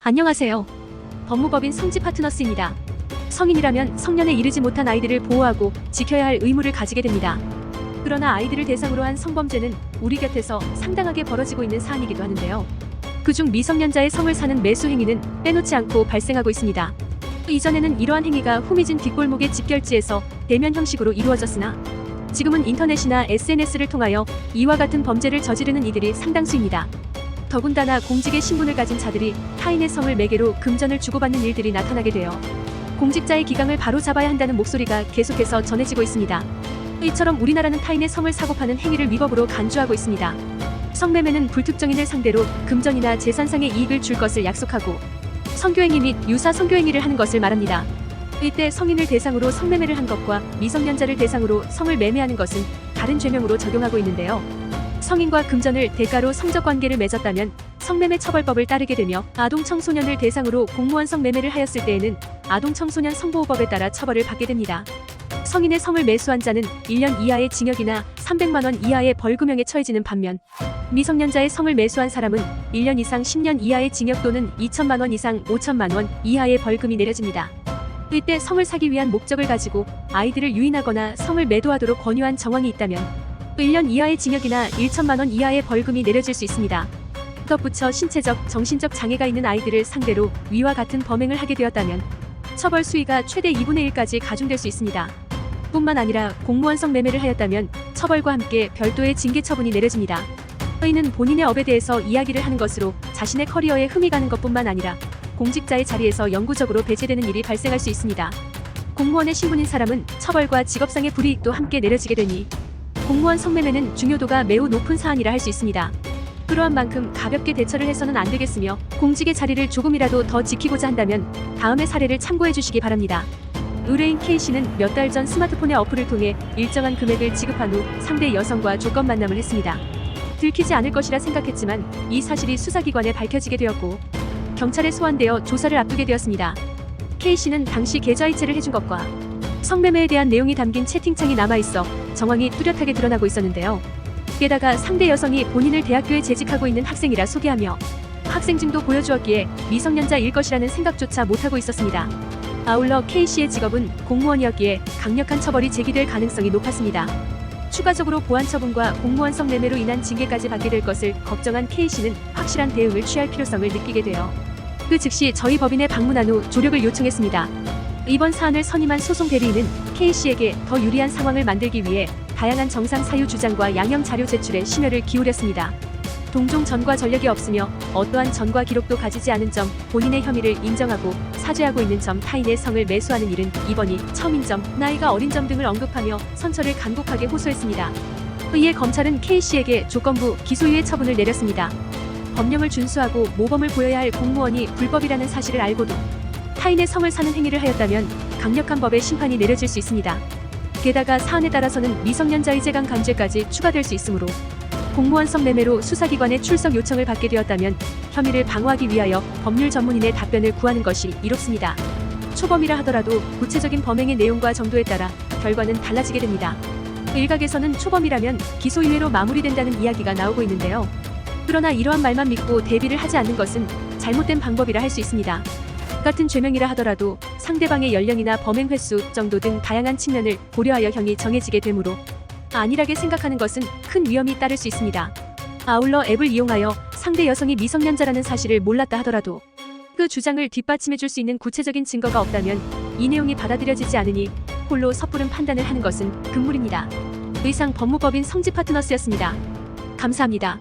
안녕하세요. 법무법인 성지 파트너스입니다. 성인이라면 성년에 이르지 못한 아이들을 보호하고 지켜야 할 의무를 가지게 됩니다. 그러나 아이들을 대상으로 한 성범죄는 우리 곁에서 상당하게 벌어지고 있는 사안이기도 하는데요. 그중 미성년자의 성을 사는 매수 행위는 빼놓지 않고 발생하고 있습니다. 이전에는 이러한 행위가 후미진 뒷골목의 집결지에서 대면 형식으로 이루어졌으나 지금은 인터넷이나 SNS를 통하여 이와 같은 범죄를 저지르는 이들이 상당수입니다. 더군다나 공직의 신분을 가진 자들이 타인의 성을 매개로 금전을 주고받는 일들이 나타나게 되어 공직자의 기강을 바로잡아야 한다는 목소리가 계속해서 전해지고 있습니다. 이처럼 우리나라는 타인의 성을 사고 파는 행위를 위법으로 간주하고 있습니다. 성매매는 불특정인을 상대로 금전이나 재산상의 이익을 줄 것을 약속하고 성교행위 및 유사 성교행위를 하는 것을 말합니다. 이때 성인을 대상으로 성매매를 한 것과 미성년자를 대상으로 성을 매매하는 것은 다른 죄명으로 적용하고 있는데요. 성인과 금전을 대가로 성적 관계를 맺었다면 성매매 처벌법을 따르게 되며 아동 청소년을 대상으로 공무원 성매매를 하였을 때에는 아동 청소년 성보호법에 따라 처벌을 받게 됩니다. 성인의 성을 매수한 자는 1년 이하의 징역이나 300만 원 이하의 벌금형에 처해지는 반면 미성년자의 성을 매수한 사람은 1년 이상 10년 이하의 징역 또는 2천만 원 이상 5천만 원 이하의 벌금이 내려집니다. 이때 성을 사기 위한 목적을 가지고 아이들을 유인하거나 성을 매도하도록 권유한 정황이 있다면 1년 이하의 징역이나 1천만 원 이하의 벌금이 내려질 수 있습니다. 덧붙여 신체적, 정신적 장애가 있는 아이들을 상대로 위와 같은 범행을 하게 되었다면 처벌 수위가 최대 2분의 1까지 가중될 수 있습니다. 뿐만 아니라 공무원 성매매를 하였다면 처벌과 함께 별도의 징계 처분이 내려집니다. 이는 본인의 업에 대해서 이야기를 하는 것으로 자신의 커리어에 흠이 가는 것뿐만 아니라 공직자의 자리에서 영구적으로 배제되는 일이 발생할 수 있습니다. 공무원의 신분인 사람은 처벌과 직업상의 불이익도 함께 내려지게 되니 공무원 성매매는 중요도가 매우 높은 사안이라 할 수 있습니다. 그러한 만큼 가볍게 대처를 해서는 안 되겠으며 공직의 자리를 조금이라도 더 지키고자 한다면 다음의 사례를 참고해 주시기 바랍니다. 의뢰인 K씨는 몇 달 전 스마트폰의 어플을 통해 일정한 금액을 지급한 후 상대 여성과 조건 만남을 했습니다. 들키지 않을 것이라 생각했지만 이 사실이 수사기관에 밝혀지게 되었고 경찰에 소환되어 조사를 앞두게 되었습니다. K씨는 당시 계좌이체를 해준 것과 성매매에 대한 내용이 담긴 채팅창이 남아있어 정황이 뚜렷하게 드러나고 있었는데요. 게다가 상대 여성이 본인을 대학교에 재직하고 있는 학생이라 소개하며 학생증도 보여주었기에 미성년자일 것이라는 생각조차 못하고 있었습니다. 아울러 K씨의 직업은 공무원이었기에 강력한 처벌이 제기될 가능성이 높았습니다. 추가적으로 보안처분과 공무원 성매매로 인한 징계까지 받게 될 것을 걱정한 K씨는 확실한 대응을 취할 필요성을 느끼게 되어 그 즉시 저희 법인에 방문한 후 조력을 요청했습니다. 이번 사안을 선임한 소송 대리인은 K씨에게 더 유리한 상황을 만들기 위해 다양한 정상 사유 주장과 양형 자료 제출에 심혈을 기울였습니다. 동종 전과 전력이 없으며 어떠한 전과 기록도 가지지 않은 점, 본인의 혐의를 인정하고 사죄하고 있는 점, 타인의 성을 매수하는 일은 이번이 처음인 점, 나이가 어린 점 등을 언급하며 선처를 간곡하게 호소했습니다. 이에 검찰은 K씨에게 조건부 기소유예 처분을 내렸습니다. 법령을 준수하고 모범을 보여야 할 공무원이 불법이라는 사실을 알고도 타인의 성을 사는 행위를 하였다면 강력한 법의 심판이 내려질 수 있습니다. 게다가 사안에 따라서는 미성년자의 재강 감죄까지 추가될 수 있으므로 공무원 성매매로 수사기관에 출석 요청을 받게 되었다면 혐의를 방어하기 위하여 법률 전문인의 답변을 구하는 것이 이롭습니다. 초범이라 하더라도 구체적인 범행의 내용과 정도에 따라 결과는 달라지게 됩니다. 일각에서는 초범이라면 기소유예로 마무리된다는 이야기가 나오고 있는데요. 그러나 이러한 말만 믿고 대비를 하지 않는 것은 잘못된 방법이라 할 수 있습니다. 같은 죄명이라 하더라도 상대방의 연령이나 범행 횟수 정도 등 다양한 측면을 고려하여 형이 정해지게 되므로 안일하게 생각하는 것은 큰 위험이 따를 수 있습니다. 아울러 앱을 이용하여 상대 여성이 미성년자라는 사실을 몰랐다 하더라도 그 주장을 뒷받침해 줄 수 있는 구체적인 증거가 없다면 이 내용이 받아들여지지 않으니 홀로 섣부른 판단을 하는 것은 금물입니다. 이상 법무법인 성지 파트너스였습니다. 감사합니다.